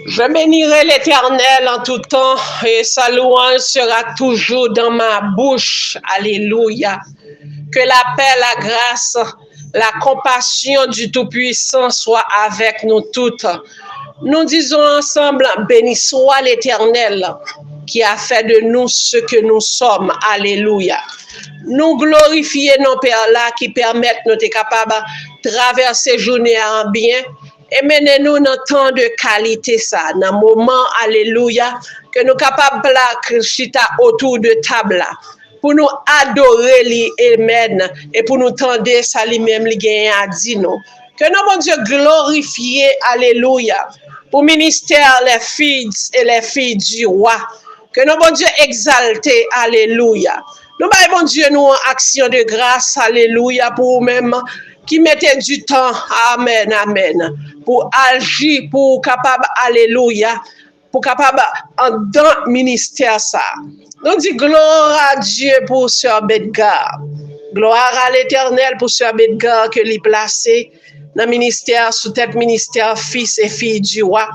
Je bénirai l'Éternel en tout temps et sa louange sera toujours dans ma bouche. Alléluia. Que la paix, la grâce, la compassion du Tout-Puissant soit avec nous toutes. Nous disons ensemble, béni soit l'Éternel qui a fait de nous ce que nous sommes. Alléluia. Nous glorifions nos pères là qui permettent nous être capables de traverser journée en bien et menez-nous dans temps de qualité ça, dans moment, alléluia, que nous capables de chita autour de table pour nous adorer lui, amen, et pour nous tendre ça lui-même lui gagne à dire nous. Que nous, mon Dieu, glorifier, alléluia, pour ministère les filles du roi. Que nous, mon Dieu, exalter, alléluia. Nous, mon Dieu, nous en action de grâce, alléluia, pour vous-même qui mettez du temps, amen, amen, pour agir, pour capable, alléluia, pour capable en dans ministère ça. Nous disons gloire à Dieu pour Sœur Bedgar. Gloire à l'Éternel pour Sœur Bedgar que l'y placé dans le ministère, sous tête ministère, fils et filles du roi.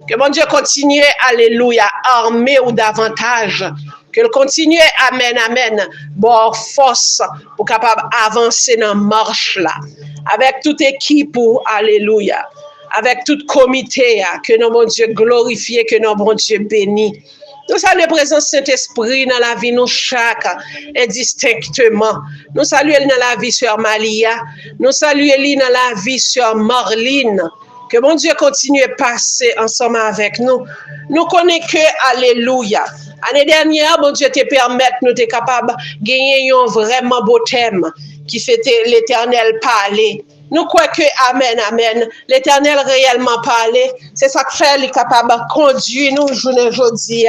Que mon Dieu continue, alléluia, armé ou davantage. Que continue, amen, amen, bon force pour capable avancer dans la marche là. Avec toute équipe, alléluia. Avec tout comité, que nos bon Dieu glorifie, que nos bon Dieu béni. Nous saluons la présence Saint-Esprit dans la vie, nous chaque indistinctement. Nous saluons dans la vie sur Malia. Nous saluons dans la vie sur Marline. Que mon Dieu continue à passer ensemble avec nous. Nous connaissons que, alléluia. L'année dernière, mon Dieu te permet, nous sommes capables de gagner un vraiment beau thème qui c'était l'Éternel parler. Nous croyons que, amen, amen, l'Éternel réellement parler, c'est ça que fait, il est capable de conduire nous, aujourd'hui,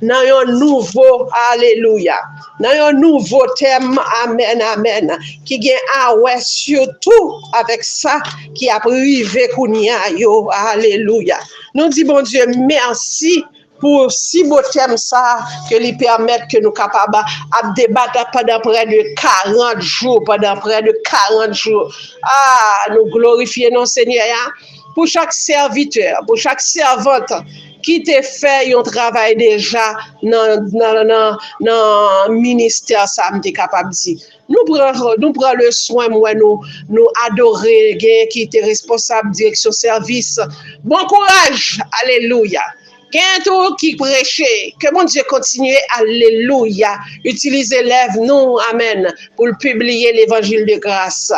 dans un nouveau, alléluia, dans un nouveau thème, amen, amen, qui gagne à ouais, surtout avec ça qui a privé Kounia, yo, alléluia. Nous disons, bon Dieu, merci pour si beau thème ça, que lui permettent que nous capables de débattre pendant près de 40 jours, Ah, nous glorifions nos Seigneur, pour chaque serviteur, pour chaque servante, qui te fait un travail déjà dans le ministère, ça me capable de dire. Nous prenons le soin, moi, nous adorer, qui était responsable de direction service. Bon courage, alléluia. Tout qui prêchait, que mon Dieu continue, alléluia, utiliser lève nous, amen, pour publier l'évangile de grâce.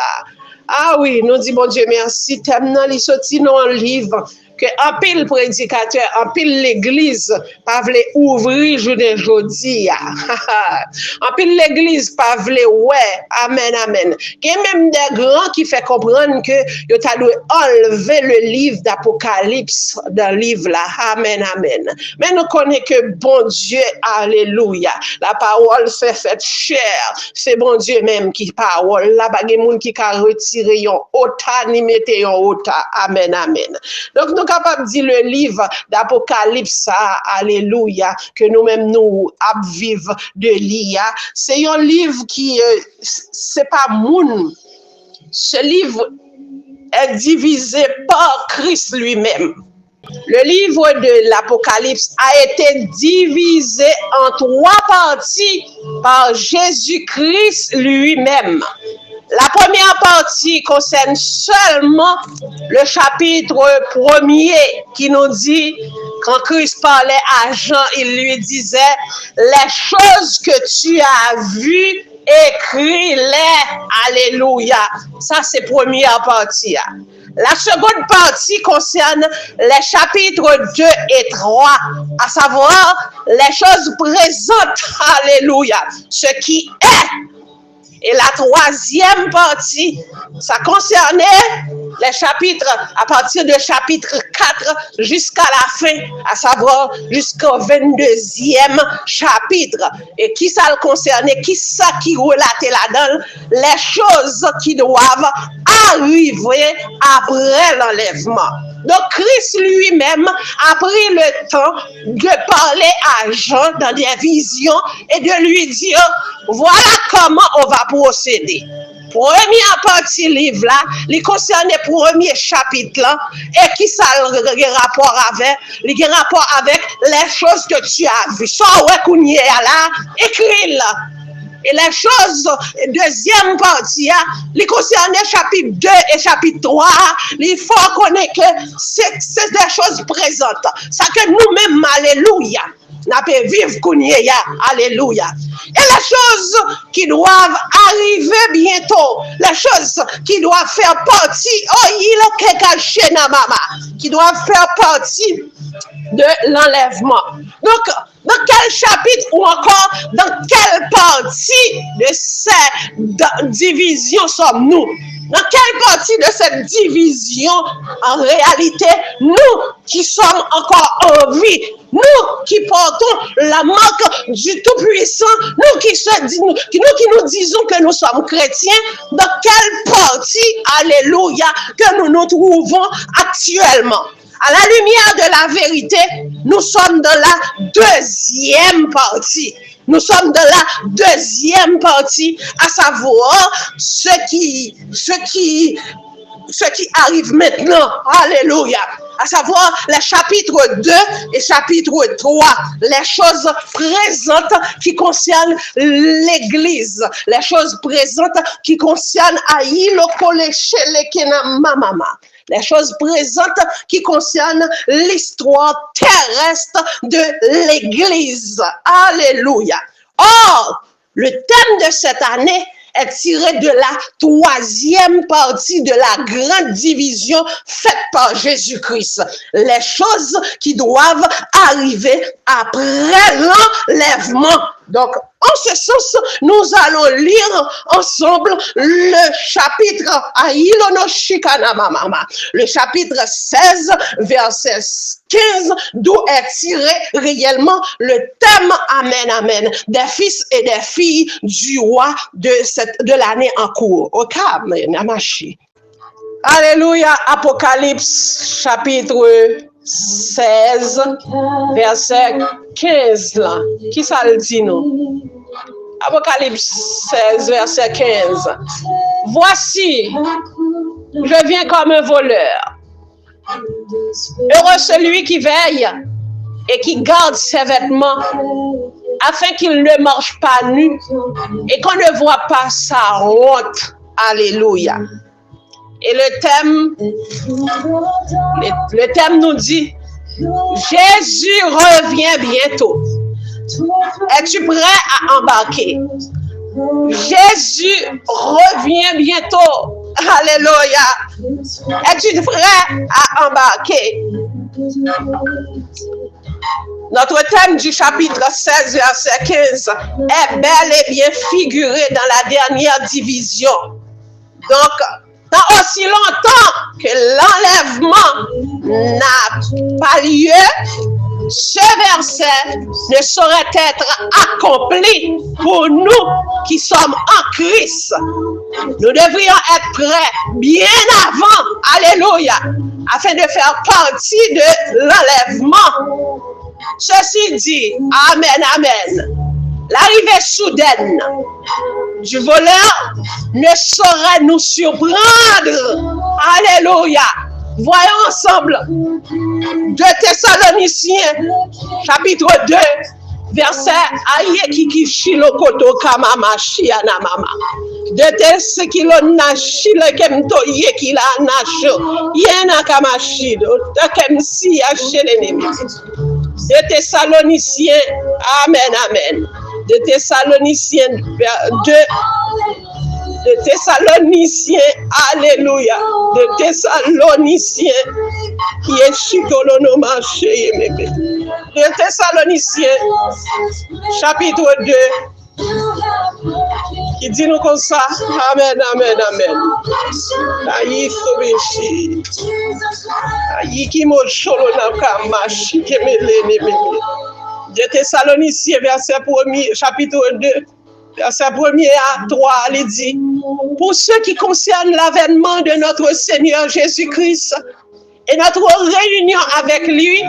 Ah oui, nous disons, bon Dieu, merci, tellement il sorti dans un livre, que un pile prédicateur, un pile l'église, pas voulait ouvrir jeudi. Un pile l'église, pas voulait, ouais, amen, amen. Il y a même des grands qui fait comprendre que yo t'a dû enlever le livre d'Apocalypse dans le livre là, amen, amen. Mais nous connaissons que bon Dieu, alléluia, la parole fait chair, c'est bon Dieu même qui parole, là, pas de monde qui a retiré yon ota, ni mette yon ota, amen, amen. Donc, nous capable de dire le livre d'Apocalypse, alléluia, que nous-mêmes nous vivons de lire. C'est un livre qui, c'est pas moun. Ce livre est divisé par Christ lui-même. Le livre de l'Apocalypse a été divisé en 3 parties par Jésus-Christ lui-même. La première partie concerne seulement le chapitre 1er qui nous dit, quand Christ parlait à Jean, il lui disait, les choses que tu as vues, écris-les, alléluia. Ça, c'est la première partie. La seconde partie concerne les chapitres 2 et 3, à savoir les choses présentes, alléluia, ce qui est. Et la troisième partie, ça concernait les chapitres, à partir de chapitre 4 jusqu'à la fin, à savoir jusqu'au 22e chapitre. Et qui ça le concernait, qui ça qui relatait là-dedans, les choses qui doivent arriver après l'enlèvement. Donc Christ lui-même a pris le temps de parler à Jean dans des visions et de lui dire, voilà comment on va procéder. Première partie livre là, il concerne le premier chapitre là, et qui ça a rapport avec, il a rapport avec les choses que tu as vues. Ça, ouais, qu'on y est là, écrit là. Et les choses, deuxième partie, il concerne chapitre 2 et chapitre 3, il faut connaître que c'est des choses présentes. Ça que nous-mêmes, alléluia, nous pouvons vivre qu'on y est, alléluia. Et les choses qui doivent arriver bientôt, les choses qui doivent faire partie, oh, il est caché dans maman, qui doivent faire partie de l'enlèvement. Donc, dans quel chapitre ou encore dans quelle partie de cette division sommes-nous? Dans quelle partie de cette division, en réalité, nous qui sommes encore en vie, nous qui portons la marque du Tout-Puissant, nous qui nous disons que nous sommes chrétiens, dans quelle partie, alléluia, que nous nous trouvons actuellement? À la lumière de la vérité, nous sommes dans la deuxième partie. Nous sommes dans la deuxième partie, à savoir ce qui arrive maintenant. Alléluia. À savoir les chapitres 2 et chapitre 3. Les choses présentes qui concernent l'Église. Les choses présentes qui concernent Aïlo Mamama. Les choses présentes qui concernent l'histoire terrestre de l'Église. Alléluia. Or, le thème de cette année est tiré de la troisième partie de la grande division faite par Jésus-Christ. Les choses qui doivent arriver après l'enlèvement. Donc, en ce sens, nous allons lire ensemble le chapitre le chapitre 16, verset 15, d'où est tiré réellement le thème Amen, Amen, des fils et des filles du roi de l'année en cours. Ok, alléluia, Apocalypse, chapitre 16, verset 15 là. Qui ça le dit nous? Apocalypse 16, verset 15. Voici, je viens comme un voleur. Heureux celui qui veille et qui garde ses vêtements, afin qu'il ne marche pas nu et qu'on ne voit pas sa honte. Alléluia. Et le thème nous dit, Jésus revient bientôt. Es-tu prêt à embarquer? Jésus revient bientôt. Alléluia. Es-tu prêt à embarquer? Notre thème du chapitre 16, verset 15 est bel et bien figuré dans la dernière division. Donc, dans aussi longtemps que l'enlèvement n'a pas lieu, ce verset ne saurait être accompli pour nous qui sommes en Christ. Nous devrions être prêts bien avant, alléluia, afin de faire partie de l'enlèvement. Ceci dit, Amen, Amen. L'arrivée soudaine du voleur ne saurait nous surprendre. Alléluia. Voyons ensemble 2 Thessaloniciens, chapitre 2, verset Ayekikishilokoto Kamamashia Namama. 2 Thessaloniciens, Yekila Nasho, Yena Kamashido, Takemsi Yashelenemi. 2 Thessaloniciens, Amen, Amen. 2 Thessaloniciens 2, de Thessaloniciens, alléluia, de Thessaloniciens, de Thessaloniciens, chapitre 2, qui dit nous comme ça, amen, amen, amen. De Thessaloniciens, verset 1er, chapitre 2, verset 1er à 3, il dit, pour ceux qui concernent l'avènement de notre Seigneur Jésus-Christ et notre réunion avec lui,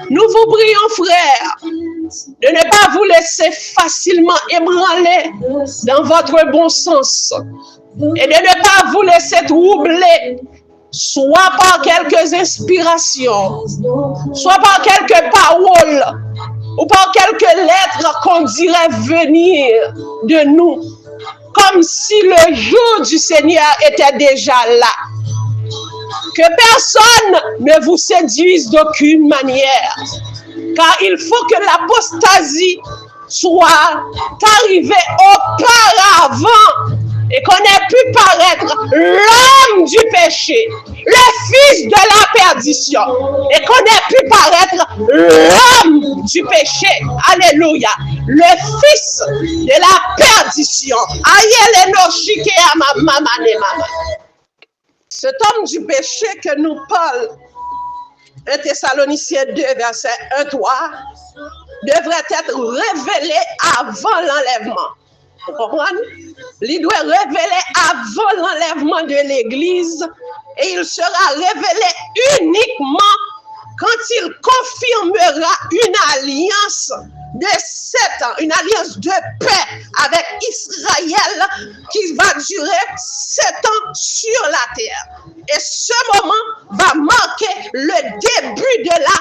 nous vous prions, frères, de ne pas vous laisser facilement ébranler dans votre bon sens et de ne pas vous laisser troubler, soit par quelques inspirations, soit par quelques paroles ou par quelques lettres qu'on dirait venir de nous, comme si le jour du Seigneur était déjà là. Que personne ne vous séduise d'aucune manière, car il faut que l'apostasie soit arrivée auparavant et qu'on ait pu paraître l'homme du péché, le fils de la perdition, et qu'on ait pu paraître l'homme du péché, alléluia, le fils de la perdition. Cet homme du péché que nous parle 1 Thessaloniciens 2, verset 1-3, devrait être révélé avant l'enlèvement. Vous comprenez? Il doit révéler avant l'enlèvement de l'Église et il sera révélé uniquement quand il confirmera une alliance de 7 ans, une alliance de paix avec Israël qui va durer 7 ans sur la terre. Et ce moment va marquer le début de la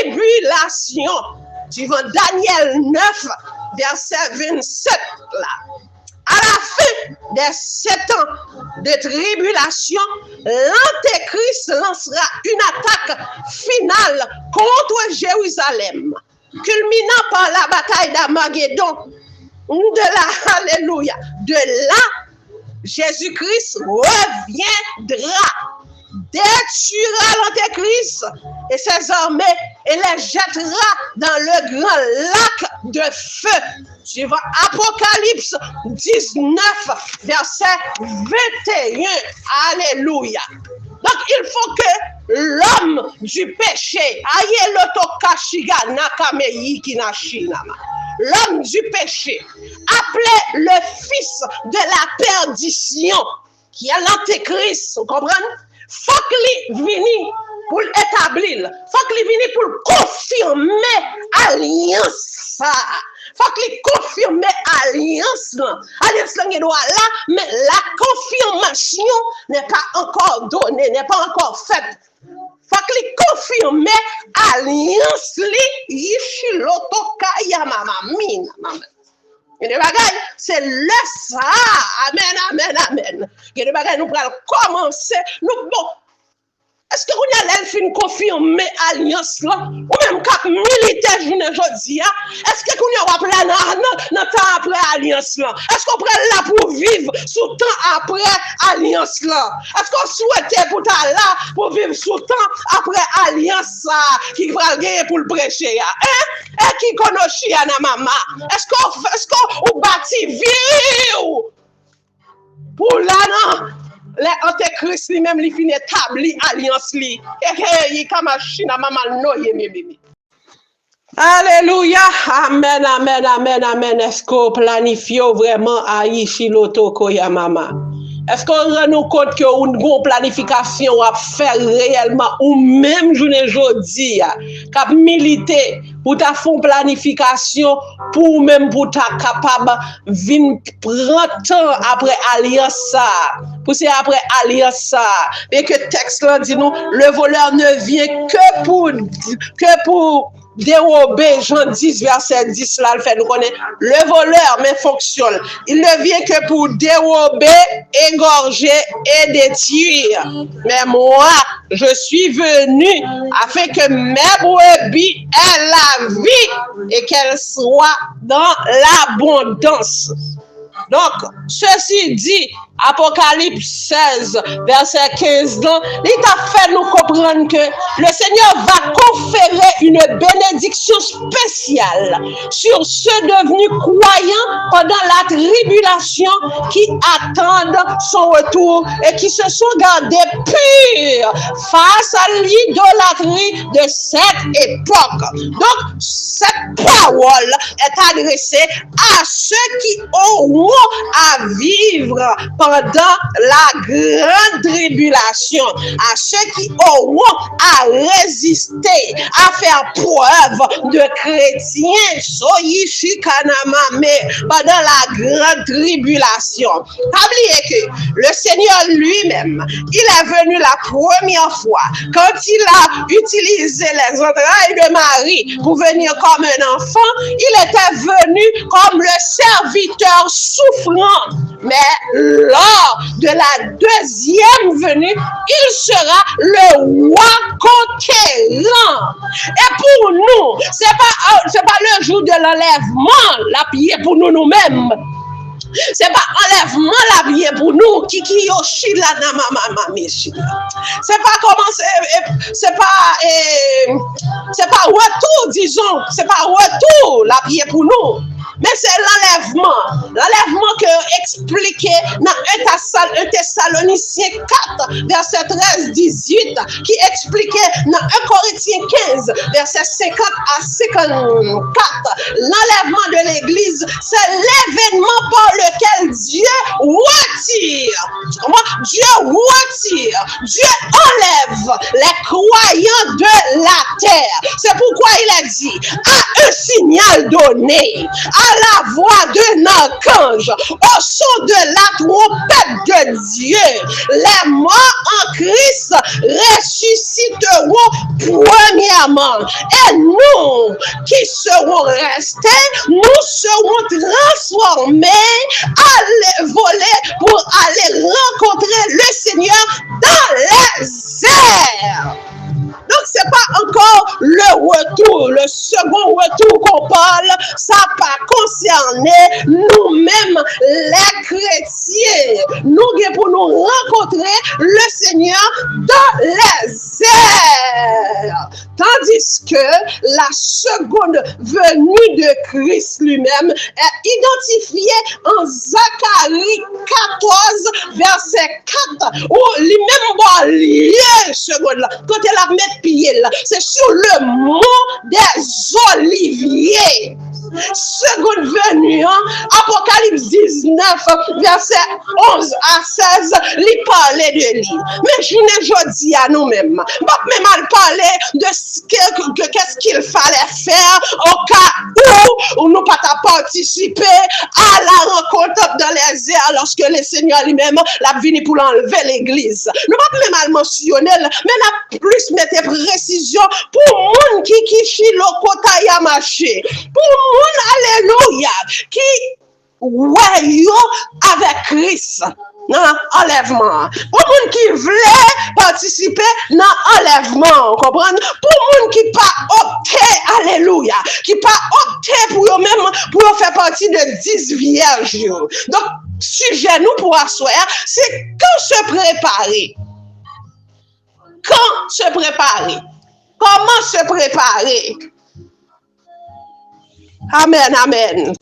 tribulation. Suivant Daniel 9, verset 27, là. À la fin des 7 ans de tribulation, l'Antéchrist lancera une attaque finale contre Jérusalem, culminant par la bataille d'Armageddon. Alléluia. De là, Jésus-Christ reviendra, détruira l'Antéchrist et ses armées et les jettera dans le grand lac de feu. Suivant Apocalypse 19, verset 21. Alléluia. Donc, il faut que l'homme du péché, l'homme du péché, appelé le fils de la perdition, qui est l'Antéchrist, vous comprenez? Faut qu'il vienne pour l'établir, faut qu'il vienne pour confirmer alliance. Faut qu'il confirme alliance. Alliance là, mais la confirmation n'est pas encore donnée, n'est pas encore faite. Faut qu'il confirme alliance li yishilotokaya mamamina. Et des bagailles, c'est le ça. Amen, amen, amen. Et des bagailles, nous allons commencer. Nous, bon, est-ce que vous allez fin confirmer alliance là? Ou même quand militaire journée aujourd'hui, est-ce que vous allez appeler dans temps après alliance là? Est-ce qu'on prend là pour vivre sous temps après alliance là? Est-ce qu'on souhaite pour ta là pour vivre sous temps après alliance qui va gagner pour le prêcher? Hein? Et qui connaît na maman? Est-ce qu'on bâtit vie pour là non? Les antéchrist lui-même lui finit établi alliance li. Alléluia. Amen, amen, amen, amen. Est-ce qu'on planifie vraiment à Yishiloto Koyamama? Est-ce qu'on rend nous compte qu'on planification à faire réellement ou même journée aujourd'hui cap militer pour ta fond planification pour même pour ta capable vinn prendre temps après alliance ça pour c'est après alliance ça et que texte là dit nous le voleur ne vient que pour dérober, Jean 10, verset 10, là, le fait nous connaître. Le voleur, mais fonctionne. Il ne vient que pour dérober, égorger et détruire. Mais moi, je suis venu afin que mes brebis aient la vie et qu'elles soient dans l'abondance. Donc, ceci dit, Apocalypse 16, verset 15, il t'a fait nous comprendre que le Seigneur va conférer une bénédiction spéciale sur ceux devenus croyants pendant la tribulation qui attendent son retour et qui se sont gardés purs face à l'idolâtrie de cette époque. Donc, cette parole est adressée à ceux qui auront à vivre pendant pendant la grande tribulation à ceux qui auront à résister, à faire preuve de chrétiens, pendant la grande tribulation. N'oubliez que le Seigneur lui-même, il est venu la première fois quand il a utilisé les entrailles de Marie pour venir comme un enfant. Il était venu comme le serviteur souffrant. Mais lors de la deuxième venue, il sera le roi conquérant. Et pour nous, c'est pas le jour de l'enlèvement, la prière pour nous-mêmes. C'est pas enlèvement la prière pour nous qui yoshi la c'est pas comment c'est pas retour, disons, c'est pas retour la prière pour nous. Mais c'est l'enlèvement que expliqué dans 1 Thessaloniciens 4, verset 13-18, qui expliquait dans 1 Corinthiens 15, verset 50 à 54. L'enlèvement de l'Église, c'est l'événement par lequel Dieu retire. Dieu enlève les croyants de la terre. C'est pourquoi il a dit, à un signal donné, à la voix d'un archange, au son de la trompette de Dieu, les morts en Christ ressusciteront premièrement. Et nous qui serons restés, nous serons transformés à voler pour aller rencontrer le Seigneur dans les airs. Donc, ce n'est pas encore le retour, le second retour qu'on parle, ça n'a pas concerné nous-mêmes, les chrétiens. Nous, pour nous rencontrer le Seigneur dans les airs. Tandis que la seconde venue de Christ lui-même est identifiée en Zacharie 14, verset 4, où lui-même va lier seconde là. Quand elle a mis pied là, c'est sur le mont des Oliviers. Seconde venue, Apocalypse 19, verset 11 à 16, il parlait de lui. Mais je ne dis à nous-mêmes, même à parler de qu'est-ce qu'il fallait faire au cas où nous pas participer à la rencontre dans les airs lorsque le Seigneur lui-même l'a venu pour enlever l'église. Nous pas même mal mentionner, mais n'a plus mettre précision pour monde qui chilo kota ya marché. Pour monde alléluia qui ouais avec Christ. Non, enlèvement. Pour les gens qui voulaient participer dans l'enlèvement, comprenez? Pour les gens qui pas opté, alléluia, qui pas opté pour eux-mêmes, pour faire partie de 10 vierges. Donc, sujet nous pour asseoir, c'est quand se préparer. Quand se préparer? Comment se préparer? Amen, amen.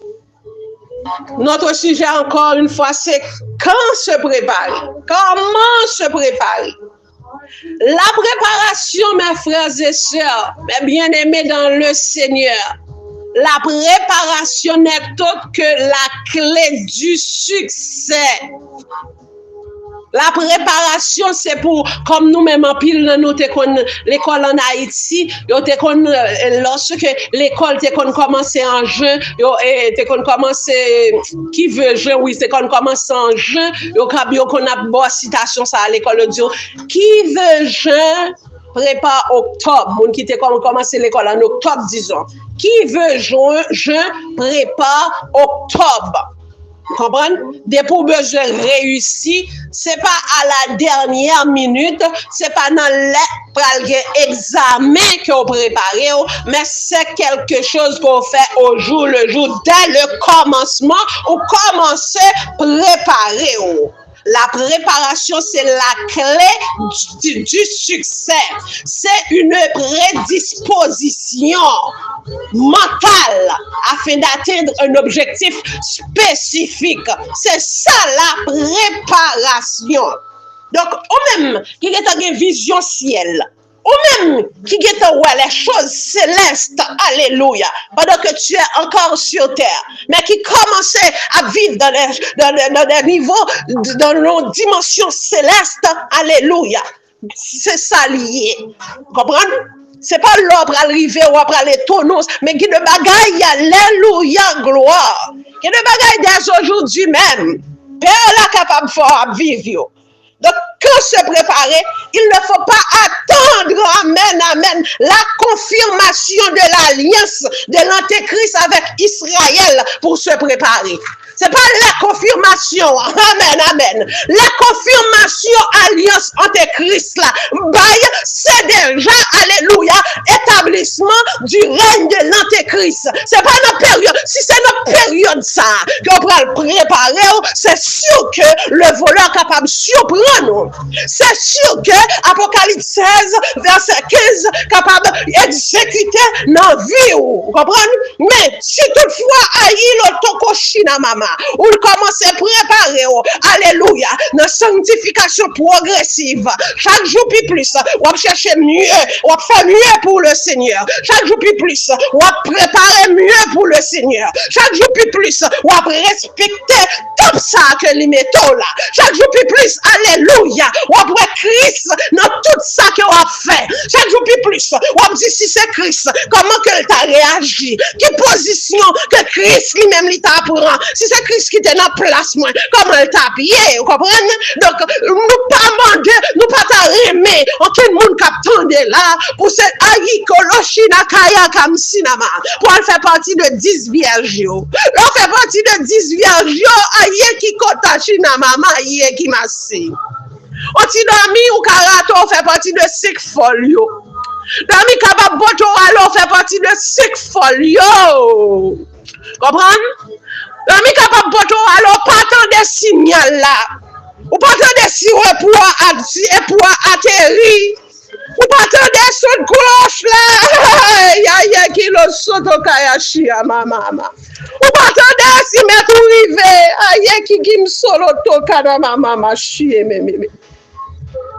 Notre sujet, encore une fois, c'est quand se préparer. Comment se préparer? La préparation, mes frères et sœurs, mes bien-aimés dans le Seigneur, la préparation n'est autre que la clé du succès. La préparation, c'est pour, comme nous-mêmes en pile, nous avons l'école en Haïti, lorsque l'école a commencé en juin, qui veut juin, oui, c'est qu'on commence en juin, on a bonne citation ça à l'école, qui veut juin, prépare octobre, moun qui a commencé l'école en octobre, disons. Qui veut juin, prépare octobre. Comprenez? Des pour besoin réussi, c'est pas à la dernière minute, c'est pas dans l'examen qu'on prépare, mais c'est quelque chose qu'on fait au jour le jour, dès le commencement, ou commencer à préparer. La préparation, c'est la clé du succès. C'est une prédisposition mentale afin d'atteindre un objectif spécifique. C'est ça la préparation. Donc, ou même, qui est une vision ciel, ou même qui guette les choses célestes, alléluia, pendant que tu es encore sur terre, mais qui commençait à vivre dans des niveaux, dans nos dimensions célestes, alléluia. C'est ça lié. Comprenez? C'est pas l'ordre à arriver ou après les tonneaux, mais qui de bagaille, alléluia, gloire. Qui de bagaille dès aujourd'hui même. Père là capable de faire vivre. Donc, quand se préparer, il ne faut pas attendre, amen, amen, la confirmation de l'alliance de l'Antéchrist avec Israël pour se préparer. C'est pas la confirmation, amen, amen. La confirmation alliance Antéchrist là, c'est déjà, alléluia, établissement du règne de l'Antéchrist. C'est pas notre période. Si c'est notre période ça, qu'on va le préparer, c'est sûr que le voleur est capable de surprendre. C'est sûr que Apocalypse 16, verset 15, capable d'exécuter nos vies. Vous comprenez? Mais si toutefois, aïe, l'autocochina maman, ou commence à préparer, alléluia, dans sanctification progressive, chaque jour plus, on va chercher mieux, on va faire mieux pour le Seigneur. Chaque jour plus, on va préparer mieux pour le Seigneur. Chaque jour plus, on va respecter tout ça que les métaux là. Chaque jour plus, alléluia, on va Christ dans tout ça qu'on a fait. Chaque jour plus, on va dire si c'est Christ, comment que t'a réagi, quelle position que Christ lui-même lui t'apprend. Si c'est Christ qui était dans la place, comment elle t'a pied, vous comprenez? Donc, nous pas demander, nous pas t'aimer, aucun monde qui attendait là, pour cette aïkoloshina kaya kam sinama, pour elle faire partie de 10 vierges. On fait partie de 10 vierges, aïe qui kotachina mama, aïe qui massi. On ti dormi ou karato, on fait partie de 5 folios. Dormi kabab boto alors, on fait partie de 5 folios. Comprenez? Dormi kabab boto alors, pas tant de signal là. Ou pas tant de si et pour atterrir. Ou pas tant de son cloche là. Ya qui le soto kayashi à ma maman. Ou pas tant de si mettre rivé. Aïe qui gim solo toka na ma maman chie mémé.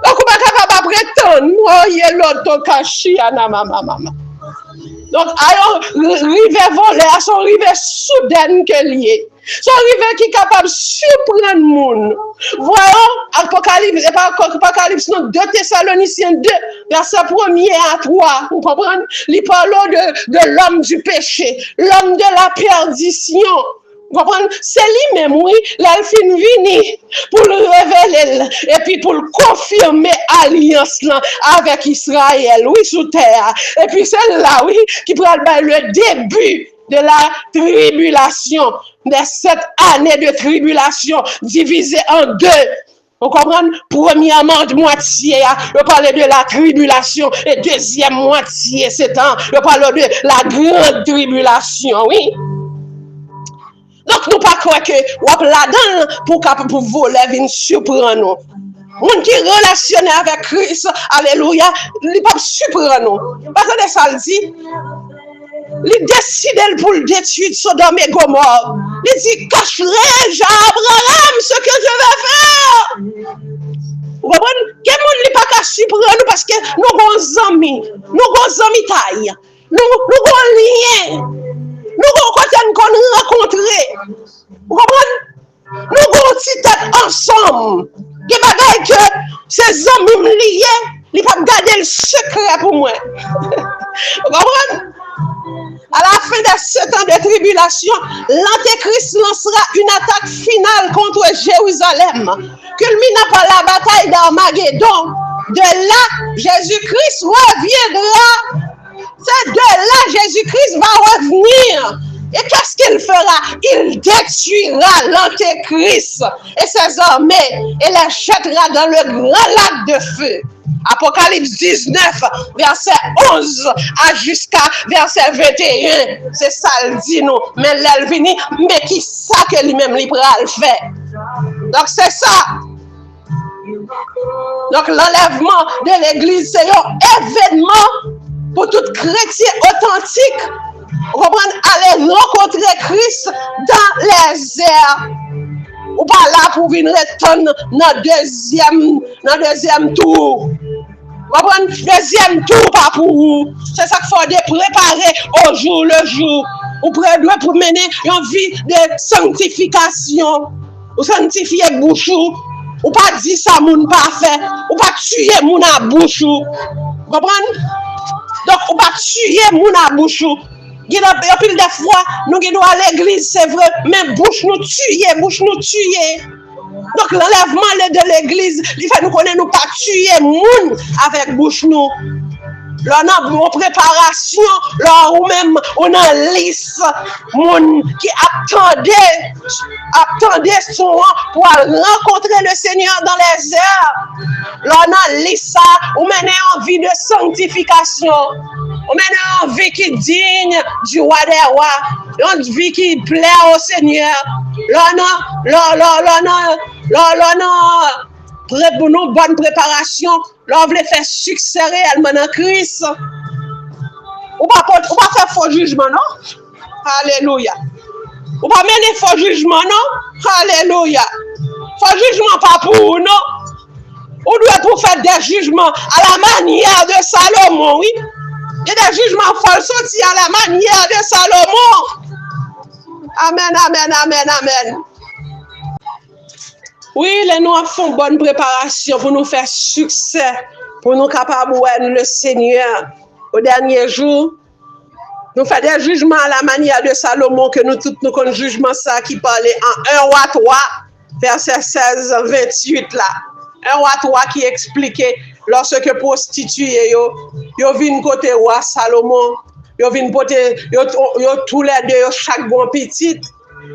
Donc, on va pas prétendre, oh, l'autre caché à ma maman. Donc, alors, rive voler, son rive soudaine que lié. Son rive qui est capable de surprendre le monde. Voyons, Apocalypse, non, 2 Thessaloniciens 2, verset 1er à 3. Vous comprenez? Il parle de l'homme du péché, l'homme de la perdition. Vous comprenez? C'est lui-même, oui, l'alphine vini pour le révéler et puis pour le confirmer alliance là avec Israël, oui, sous terre. Et puis c'est là, oui, qui prend le début de la tribulation, de cette année de tribulation divisée en 2. Vous comprenez? Premièrement, moitié, je parle de la tribulation, et deuxième moitié, c'est je parle de la grande tribulation, oui. Donc, nous pas croire que on là-dedans pour voler, venir surprendre nous. Moun qui relationné avec Christ, alléluia, il pas surprendre nous. Parce que ça le dit, il décide pour le détruire Sodome et Gomorrhe. Il dit, cacherai-je à Abraham ce que je vais faire. Vous comprenez? Quel monde n'est pas qu'à surprendre nous parce que nous avons amis taille, nous avons lien. Nous avons rencontré. Vous comprenez? Nous avons une tête ensemble. Qui bagaille que ces hommes me liés, ils ne peuvent pas garder le secret pour moi. Vous comprenez? À la fin de 7 ans de tribulation, l'Antéchrist lancera une attaque finale contre Jérusalem, culminant par la bataille d'Armageddon. De là, Jésus-Christ reviendra. C'est de là Jésus-Christ va revenir. Et qu'est-ce qu'il fera? Il détruira l'Antéchrist et ses armées et les jettera dans le grand lac de feu. Apocalypse 19, verset 11 jusqu'à verset 21. C'est ça le dit nous. Mais l'Elvini, mais qui ça que lui-même lui pourra le faire? Donc c'est ça. Donc l'enlèvement de l'église, c'est un événement pour tout chrétien authentique. Vous comprenez? Aller rencontrer Christ dans les airs. Ou pas là pour venir retourner dans le deuxième tour. Comprenez? Deuxième tour, pas pour vous. C'est ça qu'il faut préparer au jour le jour. Vous pouvez pour mener une vie de sanctification. Vous sanctifiez bouchou. Ou pas dire ça, moun pas fait. Ou pas tuer moun à bouchou. Comprenez? Donc, ou pas tuer moun à bouchou. Il y a pile de fois, nous qui nous à l'église, c'est vrai, mais bouche nous tuer, bouche nous tuer. Donc, l'enlèvement de l'église, il fait nous connaître, nous pas tuer moun avec bouche nous. Là, on a une préparation, là, ou même, on a une liste, moun qui attendait son pour rencontrer le Seigneur dans les heures. Là, on a une liste, ou mener en vie de sanctification. On mène une vie qui est digne du roi des rois, une vie qui plaît au Seigneur. Pour nous, bonne préparation, là, on veut faire succès réellement dans Christ. On ne va pas faire faux jugement, non? Alléluia. On ne va pas mener faux jugement, non? Alléluia. Faux jugement pas pour nous, non? On doit pour faire des jugements à la manière de Salomon, oui? Il y a des jugements folles sortis à la manière de Salomon. Amen, amen, amen, amen. Oui, les noirs font bonne préparation pour nous faire succès, pour nous capables de voir le Seigneur au dernier jour. Nous faisons des jugements à la manière de Salomon, que nous tous nous connaissons jugement ça qui parlait en 1 roi 3, verset 16, 28 là. 1 roi 3 qui expliquait lorsque prostituées yo vinn côté roi Salomon, yo vinn côté yo tous les deux chaque bon petit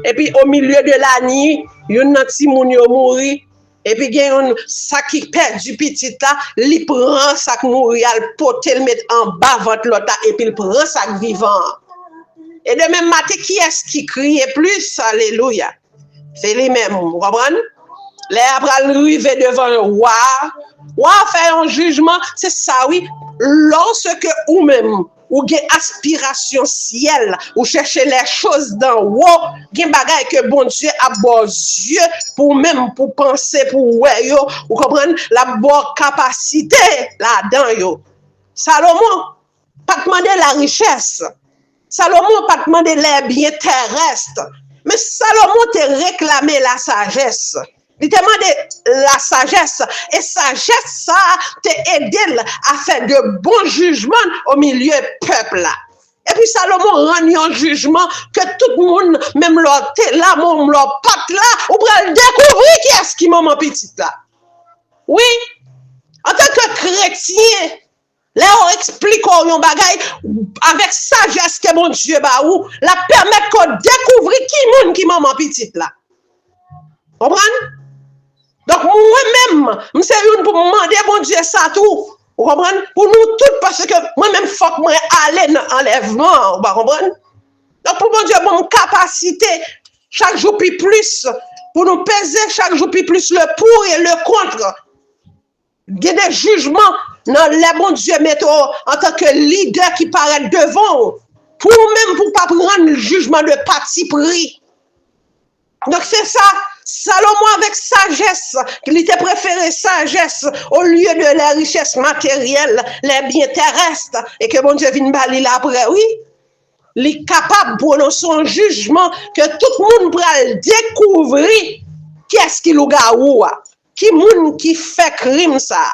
et puis au milieu de la nuit, yon nan ti moun yo mouri et puis gen yon sac qui perdu petit là, li prend sac mouri, al pote le mettre en bas votre l'autre et puis il prend sac vivant. Et de même matin qui est-ce qui criait plus? Alléluia. C'est lui-même, vous comprenez? Les après arriver devant le roi, roi fait un jugement, c'est ça oui. Lorsque ou même ou gen aspiration ciel, ou chercher les choses d'en haut, gen bagay que bon Dieu a beaux yeux pour même pour penser pour ouais yo, ou comprendre la bonne capacité là-dedans yo. Salomon pas demander la richesse. Salomon pas demander les biens terrestres, mais Salomon te réclamé la sagesse. Il te demande la sagesse et sagesse ça te aidé à faire de bons jugements au milieu du peuple là. Et puis Salomon rend un jugement que tout le monde, même leur là, même leur pote là, ou pour découvrir qui est-ce qui maman petite là. Oui, en tant que chrétien, là on explique un bagay avec sagesse que mon Dieu ba ou, la permet qu'on découvre qui monde qui maman petite là. Comprenez? Donc, moi-même, je suis venu pour demander à mon Dieu ça tout. Vous comprenez? Pour nous tous, parce que moi-même, il faut que je aille dans l'enlèvement. Vous comprenez? Donc, pour mon Dieu, mon capacité, chaque jour plus, pour nous peser chaque jour plus le pour et le contre. Il y a des jugements dans les bons Dieu métaux en tant que leader qui paraît devant. Pour nous-mêmes, pour ne pas prendre le jugement de parti pris. Donc, c'est ça. Salomon avec sagesse, il était préféré sagesse au lieu de la richesse matérielle, les biens terrestres, et que mon Dieu vienne balayer après, oui. Il est capable de prononcer un jugement que tout le monde pourra découvrir qui est-ce qui l'a gaou, qui monde qui fait crime ça.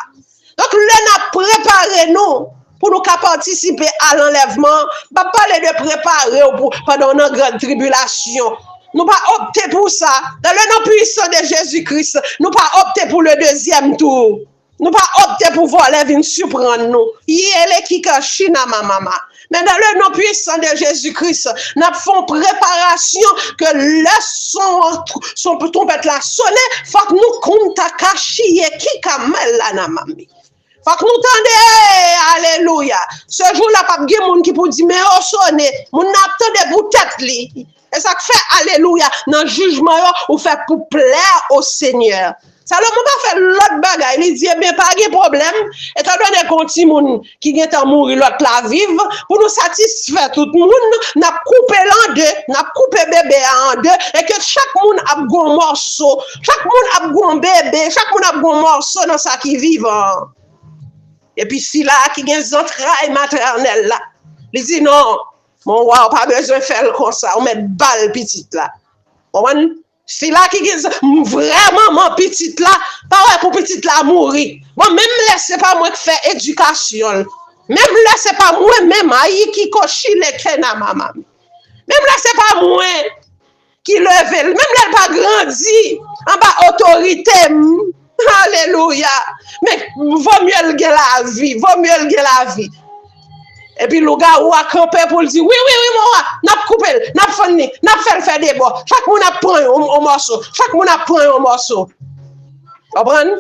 Donc, l'on a préparé nous pour nous participer à l'enlèvement, pas parler de préparer pendant une grande tribulation. Nous pas opter pour ça. Dans le nom puissant de Jésus-Christ, nous pas opter pour le deuxième tour. Nous pas opter pour voir les vignes surprendre nous. Yele qui kachina mama. Mais dans le nom puissant de Jésus-Christ, nous faisons préparation que le son trompette la sonner, faut que nous compta kachiye qui kamel la namami. Faut que nous tendez, alléluia. Ce jour-là, pas de monde qui pour dire mais oh sonne, mon attendez pour tête li. Et ça fait alléluia dans le jugement ou fait pour plaire au Seigneur. Salomon pas fait l'autre bagaille, il dit bien pas de problème. Étant donné qu'on ti moun qui vient à mourir l'autre la vivre, pour nous satisfaire tout le monde, n'a coupé l'en deux, n'a coupé bébé en deux et que chaque monde a un morceau, chaque monde a un bébé, chaque monde a un morceau dans ça qui vivant. Et puis, si là, qui a des entrailles maternelles là, il dit non, mon roi, pas besoin de faire comme ça, on met balle petite là. Si là, qui est vraiment mon petite là, pas ouais pour petite là mourir. Bon, même là, c'est pas moi qui fais éducation. Même là, c'est pas moi, même aïe qui coche les kena maman. Même là, c'est pas moi qui lève, même là, elle pas grandi en bas autorité. Alléluia. Mais vaut mieux le la vie, vaut mieux le la vie. Et puis le gars ou a campé pour le dire oui moi n'a coupé n'a fini n'a fait faire des bois chaque monde a pris un morceau chaque monde a pris un morceau comprendre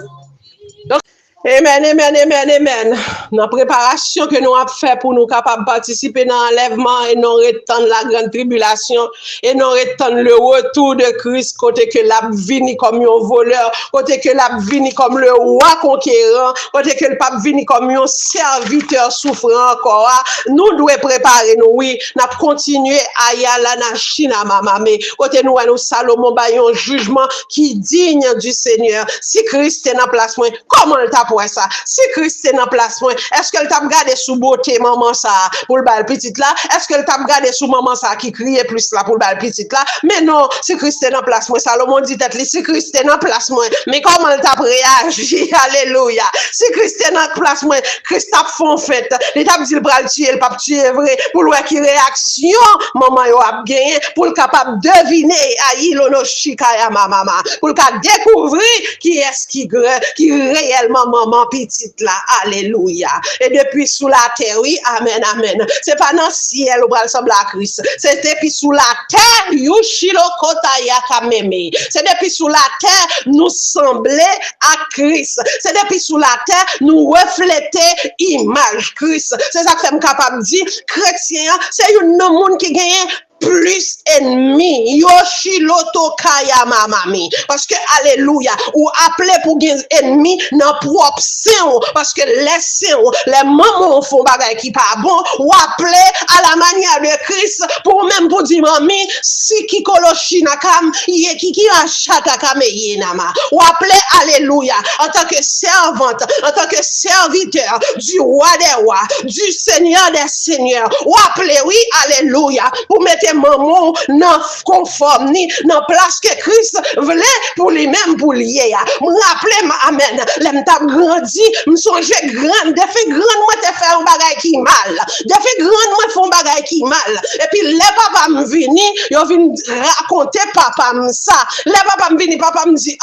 donc amen dans préparation que nous avons fait pour nous capables participer dans l'enlèvement et non retendre la grande tribulation et non retendre le retour de Christ côté que l'a vini comme un voleur côté que l'a vini comme le roi conquérant côté que le pape vini comme un serviteur souffrant encore nous devons préparer nous oui n'a continuer à y aller dans China maman mais côté nous Salomon ba un jugement qui digne du Seigneur si Christ est en place comment le t'a pour ça si Christ est en place est-ce que le t'a regardé sous beauté maman ça pour le bal petite là est-ce que le t'a regardé sous maman ça qui criait plus là pour le bal petite là mais non si Christ est en place Salomon dit tête si Christ est en place mais comment le t'a réagi alléluia si Christ est en place Christ t'a font fête il t'a dit le bral tuer le pape tuer vrai pour le qui réaction maman yo a gagné pour le capable deviner aïe lono chikaya maman pour le découvrir qui est-ce qui réellement maman petite là alléluia et depuis sous la terre oui amen c'est pas dans le ciel où ressemble à Christ c'est depuis sous la terre yushilo kotaya kameme c'est depuis sous la terre nous sembler à Christ c'est depuis sous la terre nous refléter image Christ c'est ça que fait capable de dire chrétien c'est un monde qui gagne plus ennemi Yoshiloto kaya mamami parce que alléluia ou appelé pour gagner ennemi dans propre sein parce que les seins les mamans font bagay qui pas bon ou appelé à la manière de Christ pour même pour dire mami si qui koloshi nakam yé qui achata kameye nama ou appelé alléluia en tant que servante en tant que serviteur du roi des rois du Seigneur des seigneurs ou appelé oui alléluia pour mettre maman non conforme ni dans place que Christ voulait pour lui-même pour lier me rappeler amen l'aime t'a grandi me songer grande de fait grande moi te faire un bagage qui mal de fait grande moi font bagage qui mal et puis les papa me vini yo vinn raconter papa me ça les papa me vini papa me dit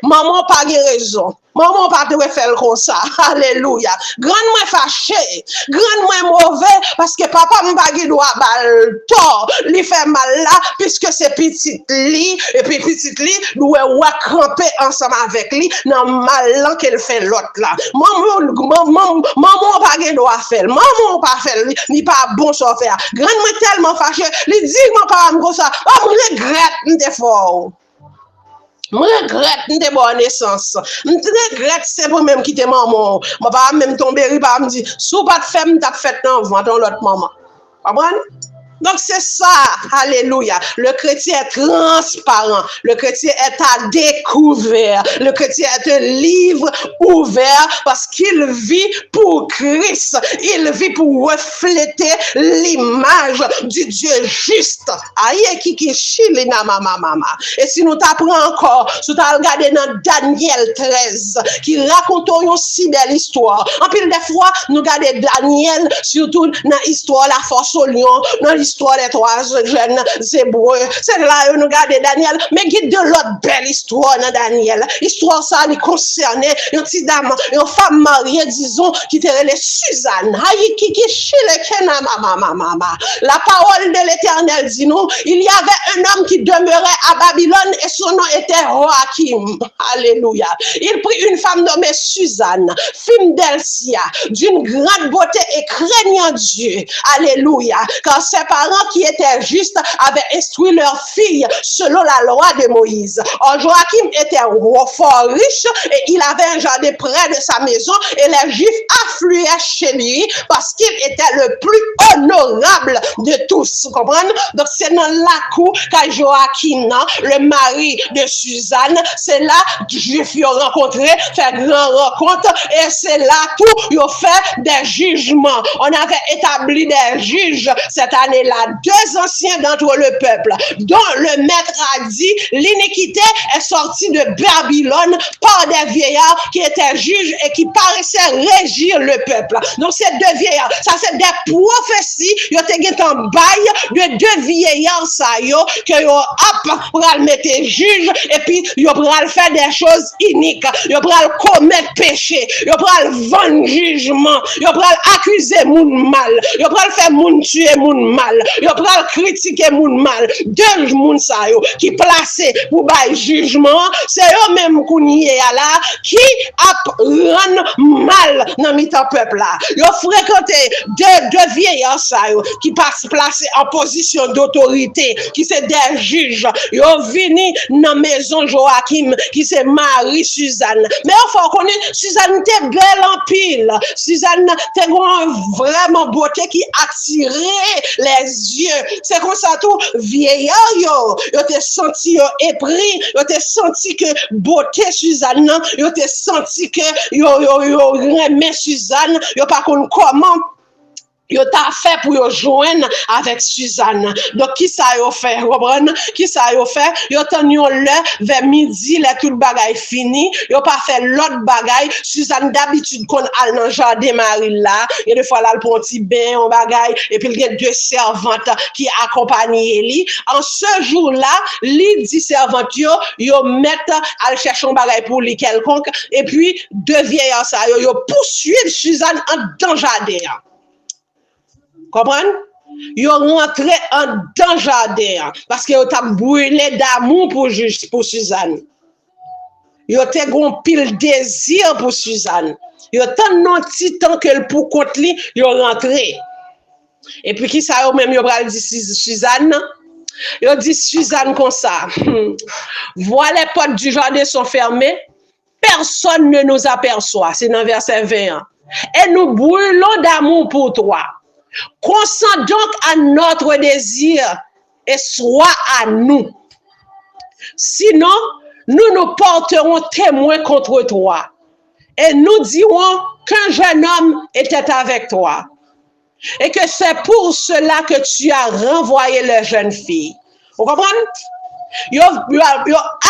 maman pas de raison maman pas de faire comme ça alléluia grande moi fâché grande moi mauvais parce que papa me pas doit bal tort li fait mal là puisque c'est petite li et puis petite li doit camper ensemble avec lui dans mal qu'elle fait l'autre là maman pas doit faire maman pas faire ni pas bon ça faire grande moi tellement fâché li dit mon papa comme ça oh me regrette de fort je regrette de bonne naissance. Je regrette c'est pour même quitter maman. Je pas même tomber pas me dire sous pas de femme t'a fait dans ventre l'autre maman. Comprendre? Donc c'est ça, alléluia. Le chrétien est transparent. Le chrétien est à découvert. Le chrétien est un livre ouvert parce qu'il vit pour Christ. Il vit pour refléter l'image du Dieu juste. Aïe qui chile na mama. Et si nous t'apprenons encore, si tu as regardé dans Daniel 13, qui raconte une si belle histoire. En pile des fois, nous regardons Daniel, surtout dans l'histoire la force au lion, dans l'histoire des trois jeunes hébreux. C'est là où nous regardons Daniel, mais il y a de l'autre belle histoire dans Daniel. L'histoire ça, elle concernait une petite dame, une femme mariée, disons, qui était relée Suzanne. Aïe, qui chile kena mama. La parole de l'Éternel dit nous, il y avait un homme qui demeurait à Babylone et son nom était Joachim. Alléluia. Il prit une femme nommée Suzanne, fille d'Elsia, d'une grande beauté et craignant Dieu. Alléluia. Car ses parents qui étaient justes avaient instruit leurs filles selon la loi de Moïse. Or, Joachim était fort riche et il avait un jardin près de sa maison et les Juifs affluaient chez lui parce qu'il était le plus honorable de tous. Vous comprenez? Donc, c'est dans la cour qu'à Joachim, le mari de Suzanne, c'est là que les Juifs ont rencontré, fait grande rencontre et c'est là tout, ils ont fait des jugements. On avait établi des juges cette année-là, 2 anciens d'entre le peuple, dont le maître a dit l'iniquité est sortie de Babylone par des vieillards qui étaient juges et qui paraissaient régir le peuple. Donc, ces 2 vieillards, ça c'est des prophéties, ils ont un bail de 2 vieillards, ça yo, que yo pour le mettre juge et puis yo pour le faire des choses iniques, yo pour le commettre péché, yo pour le vendre jugement, yo pour le accuser moun mal, yo pour le faire moun tuer moun mal, yo pour le critiquer moun mal. 2 moun sa yo qui placé pour bail jugement, c'est eux même kounye là qui a rend mal dans mitan peuple là. Yo fréquenté 2 vieillards sa yo qui passe placé en position d'autorité, qui c'est des juges. Yo vini dans maison Joachim qui c'est Marie Suzanne. Mais il faut connaître Suzanne était belle en pile. Suzanne était vraiment beauté qui attirait les yeux. C'est comme ça tout vieillard yo te senti yo épris, yo te senti que beauté Suzanne, yo te senti que yo remet Suzanne, yo pas comment yo t'a fait pour yo joindre avec Suzanne. Donc qui ça yo fait, comprendre? Qui ça yo fait? Yo tan yo là vers midi, là tout le bagay fini, yo pas fait l'autre bagay. Suzanne d'habitude qu'on a dans jardin Marie là, et des fois là le prend petit bain on bagay et puis il y a 2 servantes qui accompagnent lui. En ce jour-là, li dit servante yo mettent à chercher un bagay pour lui quelconque et puis 2 vieillards ça yo poursuivent Suzanne en dans jardin. Comprenez? Ils ont rentré en dans jardin parce qu'ils ont brûlé d'amour pour Suzanne. Ils ont un pile désir pour Suzanne. Ils ont tant de petit temps que pour contre lui, ils ont rentré. Et puis qui ça même ils ont dit Suzanne? Ils ont dit Suzanne comme ça. Voilà les portes du jardin sont fermées. Personne ne nous aperçoit. C'est dans verset 21. Et nous brûlons d'amour pour toi. Consent donc à notre désir et sois à nous. Sinon, nous nous porterons témoin contre toi et nous dirons qu'un jeune homme était avec toi et que c'est pour cela que tu as renvoyé la jeune fille. Vous comprenez? Yo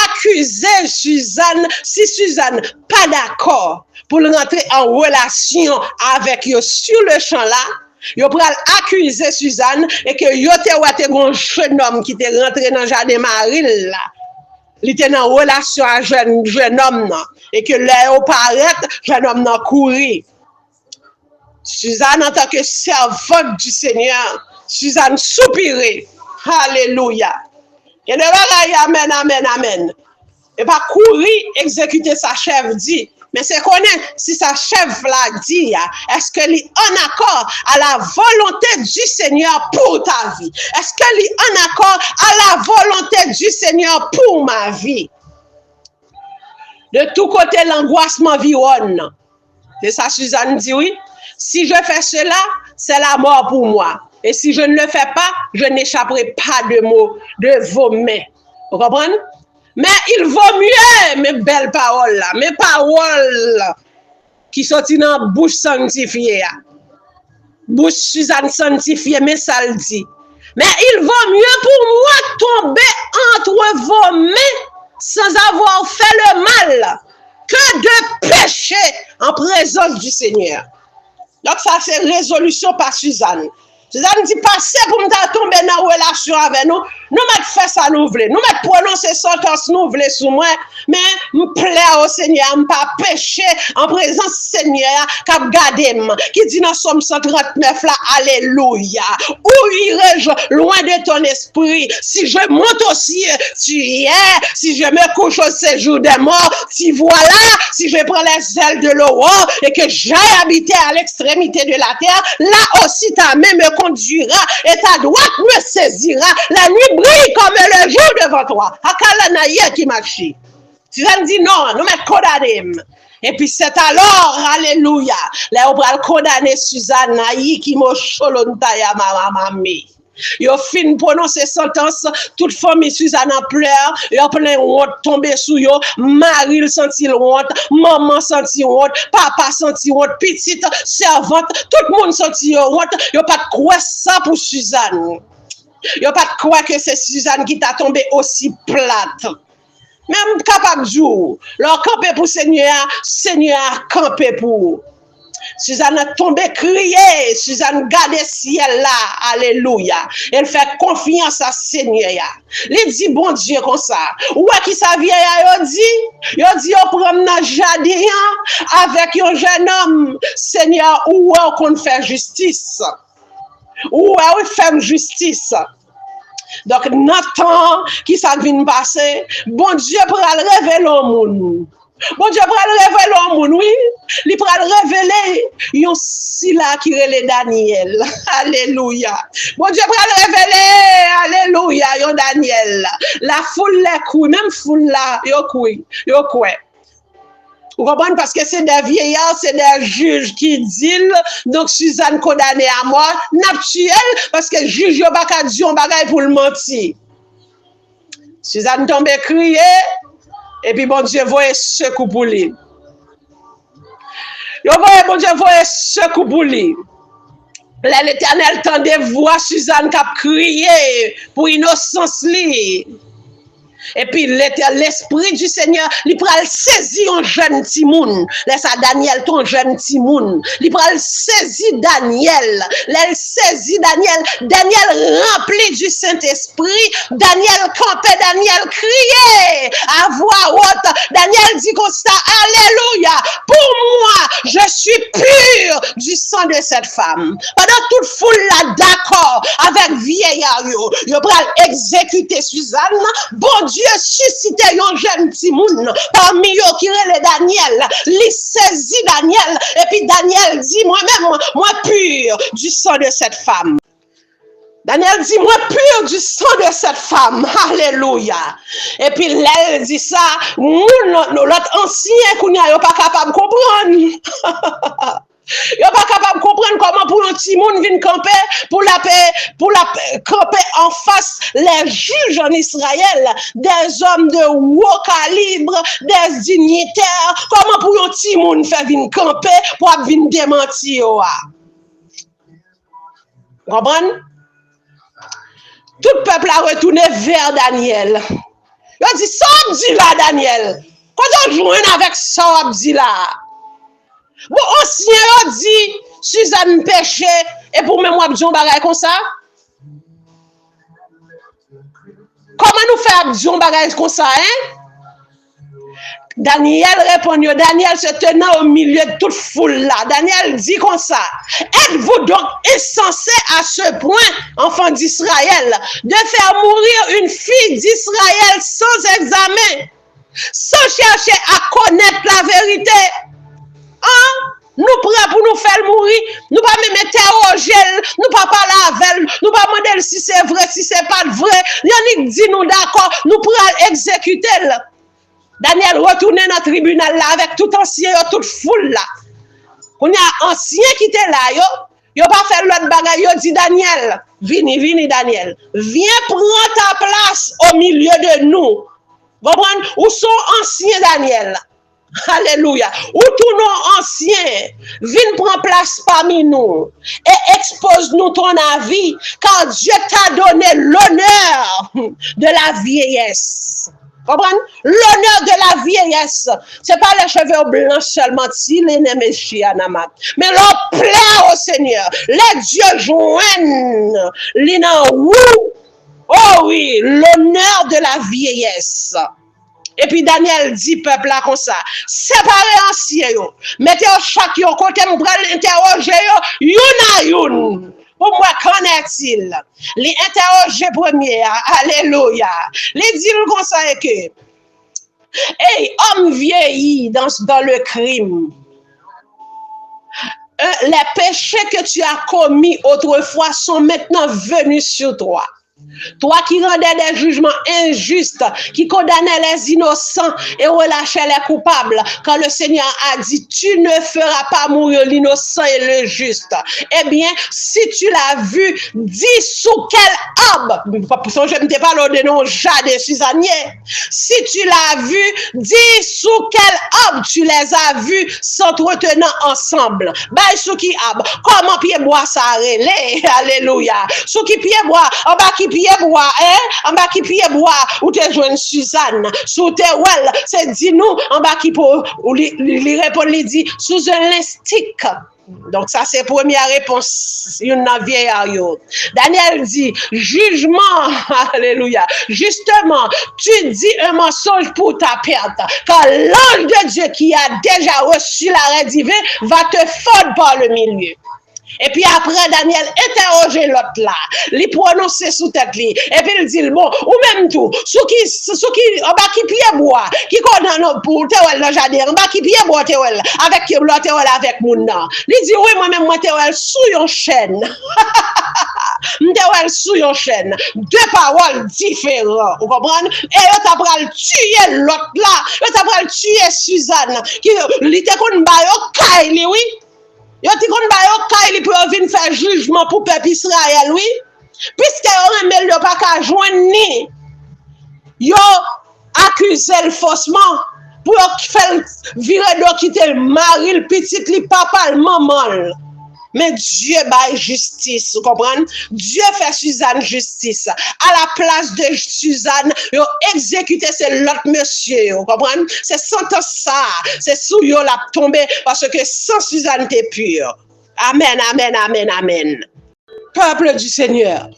accusé Suzanne, si Suzanne pas d'accord pour rentrer en relation avec yo sur le champ là, yo pral accuser Suzanne et que yo te wate gon jeune homme qui te rentré dans jardin Marie là. Il était en relation avec jeune homme là et que là au paraître jeune homme nan courir. Suzanne en tant que servante du Seigneur, Suzanne soupirait. Alléluia. Et le bagaille amen amen amen. Et pas courir exécuter sa chef dit. Mais c'est connaître si sa chef l'a dit, est-ce qu'elle est en accord à la volonté du Seigneur pour ta vie? Est-ce qu'elle est en accord à la volonté du Seigneur pour ma vie? De tout côté, l'angoisse m'environne. C'est ça, Suzanne dit oui. Si je fais cela, c'est la mort pour moi. Et si je ne le fais pas, je n'échapperai pas de vos mains. Vous comprenez? Mais il vaut mieux mes belles paroles là, mes paroles qui sont dans la bouche sanctifiée. Bouche Suzanne sanctifiée, mais ça le dit. Mais il vaut mieux pour moi tomber entre vos mains sans avoir fait le mal que de pécher en présence du Seigneur. Donc ça c'est résolution par Suzanne. Suzanne dit, passez pour me tomber dans la relation avec nous. nous mettre fait ça nous voulons, nous mettre prononcer sentence nous voulons sous moi, mais me plaire au Seigneur, me pas pécher en présence Seigneur, qui garder qui dit dans Somme 139 là, alléluia. Où irai-je loin de ton esprit? Si je monte aux cieux, tu y es. Si je me couche au séjour des morts, tu voilà. Si je prends les ailes de l'aurore et que j'aille habiter à l'extrémité de la terre, là aussi ta main me conduira et ta droite me saisira. La nuit brille comme le jour devant toi. Akalanaïe qui marche. Suzanne dit non, nous mettons condamné. Et puis c'est alors, alléluia, là on va condamner Suzanne qui m'a cholontaya mamami. Yo fin prononcer sentence, toute famille Suzanne en pleurs, yo plein honte tomber sous yo, Marie senti honte, maman senti honte, papa senti honte, petite servante, tout le monde senti honte, yo pas de quoi ça pour Suzanne. Yo pas de quoi que c'est Suzanne qui t'a tombé aussi plate. Même capable jour, leur camper pour Seigneur, Seigneur camper pour. Suzanne a tombé crié, Suzanne garde ciel là, alléluia. Elle fait confiance à Seigneur. Il dit bon Dieu comme ça. Ou qui sa vieille a dit, on prend dans jardin avec un jeune homme, Seigneur, où qu'on fait justice. Où on fait justice. Donc, Nathan, qui ça vient passer, bon Dieu pour le révéler au monde. Bon Dieu pour le révéler au monde, oui. Il pour le révéler, yon si là qui relève Daniel. Alléluia. Bon Dieu pour le révéler, alléluia, yon Daniel. La foule les couille, même foule là, yon couille, yon couille. Vous comprenez? Parce que c'est des vieillards, c'est des juges qui disent, donc Suzanne condamnée à mort, n'a tué parce que juge yon baka di yon bagay pour le mentir. Suzanne tombe crier, et puis bon Dieu voye secours pour lui. Bon Dieu voye secours pour lui. Là, l'Éternel tendait voix Suzanne qui a crié pour innocence li. Et puis l'esprit du Seigneur, il prend saisir un jeune Timoun. Laisse à Daniel ton jeune Timoun. Il prend saisir Daniel. Laisse saisir Daniel. Daniel rempli du Saint-Esprit. Daniel campait, Daniel criait à voix haute. Daniel dit comme ça, alléluia. Pour moi, je suis pur du sang de cette femme. Pendant toute foule là, d'accord avec vieillard, il prend exécuter Suzanne. Bon Dieu suscité un jeune Timoun parmi eux qui relève Daniel, il saisit Daniel, et puis Daniel dit moi-même, moi pur du sang de cette femme. Daniel dit moi pur du sang de cette femme, alléluia. Et puis elle dit ça, l'autre ancien qu'on n'est pas capable de comprendre. Yo pas capable de comprendre comment pour un petit monde vient camper pour la camper en face les juges en Israël, des hommes de haut calibre, des dignitaires, comment pour un petit monde faire venir camper pour venir démentir. Vous comprenez? Tout le peuple a retourné vers Daniel. Il a dit ça dit là Daniel. Quand on joue avec ça dit là. Bon, ancien dit, Suzanne péché, et pour même moi, je bagay comme ça. Comment nous faire un bagay comme ça, hein? Daniel répond, Daniel se tenant au milieu de toute foule là. Daniel dit comme ça. Êtes-vous donc insensé à ce point, enfants d'Israël, de faire mourir une fille d'Israël sans examen, sans chercher à connaître la vérité? Nous prêts pour nous faire mourir, nous pas même interroger, nous pas parler avec elle, nous pas demander si c'est vrai, si c'est pas vrai. Yannick dit nous d'accord, nous prêts exécuter. Daniel retourne dans le tribunal là avec tout ancien, toute foule là. On y a ancien qui était là, yo pas fait l'autre bagaille, yo dit Daniel, vini Daniel, viens prendre ta place au milieu de nous. Vous comprenez? Où sont anciens Daniel? Alléluia. Où tous nos anciens viennent prendre place parmi nous et expose-nous ton avis, car Dieu t'a donné l'honneur de la vieillesse. Comprenez? L'honneur de la vieillesse, c'est pas les cheveux blancs seulement, si les néméchianamat, mais leur plaît au Seigneur. Les dieux joignent, l'ina ou. Oh oui, l'honneur de la vieillesse. Et puis Daniel dit peuple là comme ça, séparez anciens yo, mettez chaque yo côté nous pral interroger yo, youn à youn. Pour moi, qu'en est-il? Les interroger premier, alléluia. Les dire comme ça que, hey, homme vieilli dans le crime, les péchés que tu as commis autrefois sont maintenant venus sur toi. Toi qui rendais des jugements injustes, qui condamnais les innocents et relâchais les coupables, quand le Seigneur a dit, tu ne feras pas mourir l'innocent et le juste. Eh bien, si tu l'as vu, dis sous quel arbre, je ne t'ai pas le nom Jade et Suzannier. Si tu l'as vu, dis sous quel arbre tu les as vus s'entretenant ensemble. Bah, sous qui arbre? Comment pied bois ça relé? Alléluia. Sous qui pied bois? En bas qui pied bois, hein? En bas qui pied bois, ou te joindre Suzanne, sous te well, c'est dis-nous, en bas qui pour, ou lui répond, lui dit, sous un listique. Donc ça c'est première réponse, une vieillard. Daniel dit, jugement, alléluia, justement, tu dis un mensonge pour ta perte, car l'ange de Dieu qui a déjà reçu l'arrêt divin va te fondre par le milieu. Et puis après, Daniel interrogeait l'autre là, lui prononcer sous tête lui, et puis il dit, bon, ou même tout, sous qui, en bas qui pied bois, qui connaît pour Théoel dans le jardin, en bas qui pied bois Théoel, avec l'autre Théoel avec mon nom. Il dit, oui, moi-même, moi Théoel sous une chaîne. Théoel sous une chaîne. Deux paroles différentes, vous comprenez? Et il t'a pris tuer l'autre là, il t'a pris tuer Suzanne, qui, il était qu'on va au oui. Yo ti kon ba yo kay li pour venir faire jugement pour peuple Israël oui puisque yo remel yo pas ka joindre ni yo accuse le faussement pour faire virer do quitter le mari le petit li papa le maman. Mais Dieu baille justice, vous comprenez? Dieu fait Suzanne justice. À la place de Suzanne, il a exécuté l'autre monsieur, vous comprenez? C'est sentence ça, c'est sous yo la tombé parce que sans Suzanne t'es pur. Amen, amen, amen, amen. Peuple du Seigneur,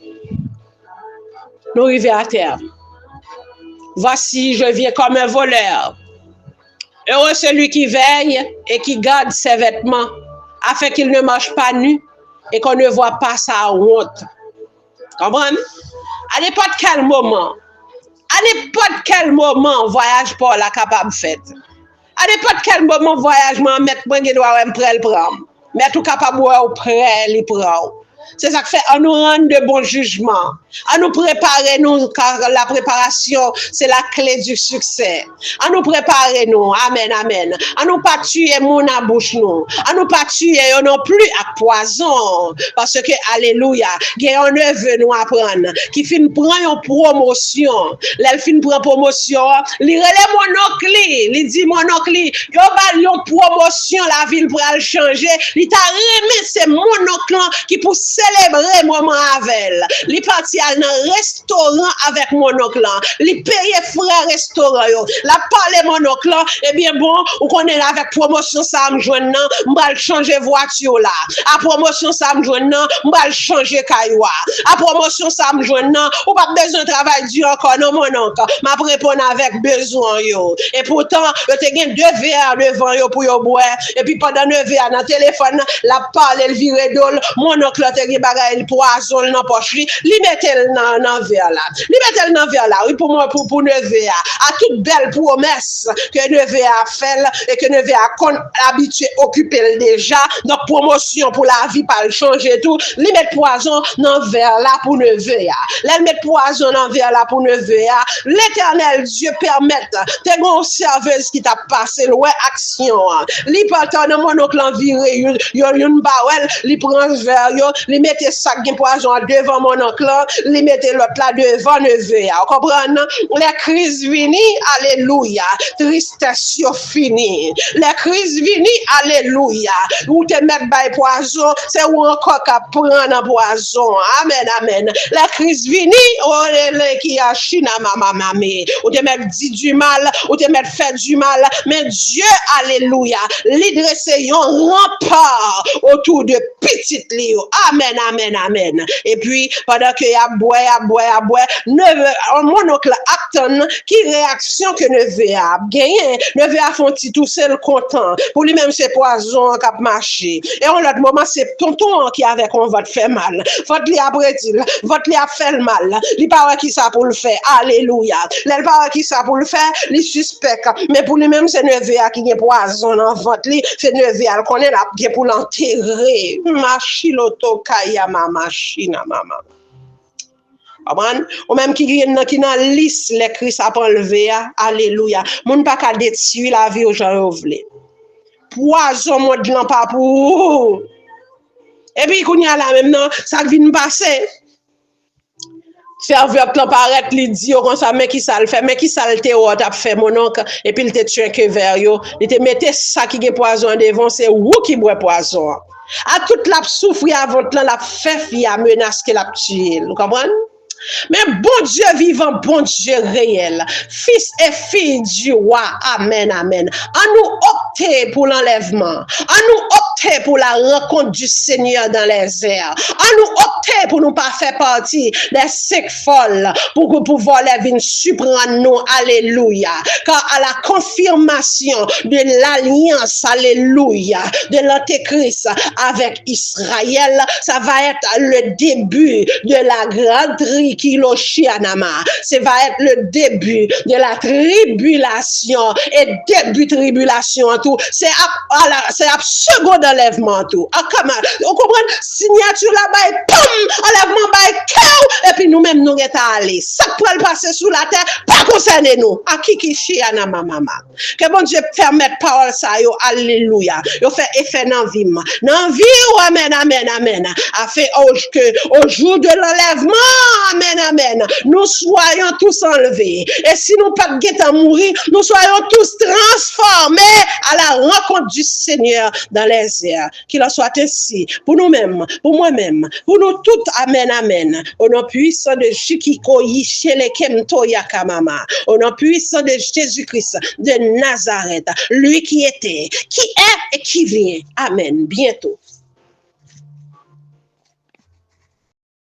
nous arrivons à terre. Voici, je viens comme un voleur. Heureux celui qui veille et qui garde ses vêtements, afin qu'il ne marche pas nu et qu'on ne voit pas sa honte. Comprenez? À n'importe quel moment, voyage Paul a capable fait. À n'importe quel moment, voyage, moi, mettre moi, je dois me prendre. Mais tout capable ou prêt, les prendre. C'est ça qui fait, à nous rendre de bons jugements, à nous préparer, nous, car la préparation, c'est la clé du succès. À nous préparer, nous, amen, amen. À nous pas tuer mon à bouche, nous. À nous pas tuer non plus à poison. Parce que, alléluia, il y a un neveu nous apprendre, qui fin prend une promotion. L'elle fin prend promotion, il relève mon oncle, il dit mon oncle, yo ba une promotion, la ville pour le changer. Il t'a remis, c'est mon oncle qui pour célébrer moment avec elle. Li parti à un restaurant avec mon oncle. Li paye frère restaurant yo. La parler mon oncle, eh bien bon, ou connaît avec promotion ça me joindre, m'bal changer voiture là. À promotion ça me joindre, m'bal changer cailloua. À promotion ça me joindre, ou pas besoin de travail dur encore non mon oncle. M'a répondre avec besoin yo. Et pourtant, yo te gen 2 verres devant yo pour yo boire et puis pendant 9 verres dans téléphone, la parle elle vire d'ol, mon oncle te gen bagay il poison dans poche li mettel dans verre là. Li mettel dans verre là. Oui pour moi pour 9 verres. À toute belle promesse que 9 verres a fait et que 9 verres a habitué occuper déjà. Donc promotion pour la vie pas le changer tout. Li met poison dans verre là pour 9 verres. Li met poison dans verre là pour 9 verres. L'Éternel Dieu permette te gon serveuse qui t'a passé loin action. Li partant dans mon oncle en viré yon bawel, li prend verre yo, li mette sac de poison devant mon oncle, li mette l'autre là devant neveu. Vous comprenez? Les crises vini, alléluia. Tristesse fini. Les crises vini, alléluia. Ou te mettre by poison, c'est ou encore qu'à prendre poison. Amen, amen. Les crises vini, oh les qui a china mamami. Ou te mettre dit du mal, ou te mettre fait du mal. Mais Dieu, alléluia, li dresse yon rempart autour de petite Léo. Amen. Amen, amen, amen. Et puis, pendant que y a boire, neveu, mon oncle attend qui réaction que neveu a gagné. Neveu a fait tout seul content. Pour lui-même, c'est poison qui a marché. Et en l'autre moment, c'est tonton qui avec on va te faire mal. Votre li après dit, votre li a fait le mal. Il parle qui ça pour le faire. Alléluia. Il parle qui ça pour le faire, il suspect. Mais pour lui-même, c'est neveu qui a poison dans votre lit. C'est neveu qui connaît la bien pour l'enterrer. Machiloto kaya machine mama. Ou même qui dans liste les Christ a enlevé. Alléluia. Moun pas ka détruire la vie aux gens vle. Poison mode lan pas pour. Et puis qu'on y a là même non, ça vient passer. Ferveur plan paraît li dit comme ça mais qui ça le fait mais qui ça le théo t'a fait mon oncle et puis il te tué que vers yo, il te mettait ça qui est poison devant c'est ou qui boit poison. À toute la souffrir avant la fait a menace que la tuer. Vous comprenez? Mais bon Dieu vivant, bon Dieu réel, fils et fille du roi, amen, amen. À nous opter pour l'enlèvement, à nous opter pour la rencontre du Seigneur dans les airs, à nous opter pour nous pas faire partie des sectes folles, pour pouvoir les venir surprendre nous, alléluia. Car à la confirmation de l'alliance, alléluia, de l'Antéchrist avec Israël, ça va être le début de la grande ça va être le début de la tribulation et début tribulation tout. C'est à second enlèvement tout. Vous comprenez? Signature là-bas, pam, enlèvement by cow, et puis nous-mêmes nous sommes allés. Ça peut le passer sous la terre, pas concerner nous. À qui chiana mama. Que bon Dieu permette parole ça yo, alléluia. Yo fait effet dans vie. Dans vie, amen, amen, amen. A fait au jour de l'enlèvement, amen, amen. Nous soyons tous enlevés. Et si nous pas de mourir, nous soyons tous transformés à la rencontre du Seigneur dans les airs. Qu'il en soit ainsi pour nous-mêmes, pour moi-même, pour nous toutes. Amen, amen. Au nom puissant de Shikiko Yishele Kemto Yakamama. Au nom puissant de Jésus-Christ de Nazareth. Lui qui était, qui est et qui vient. Amen. Bientôt.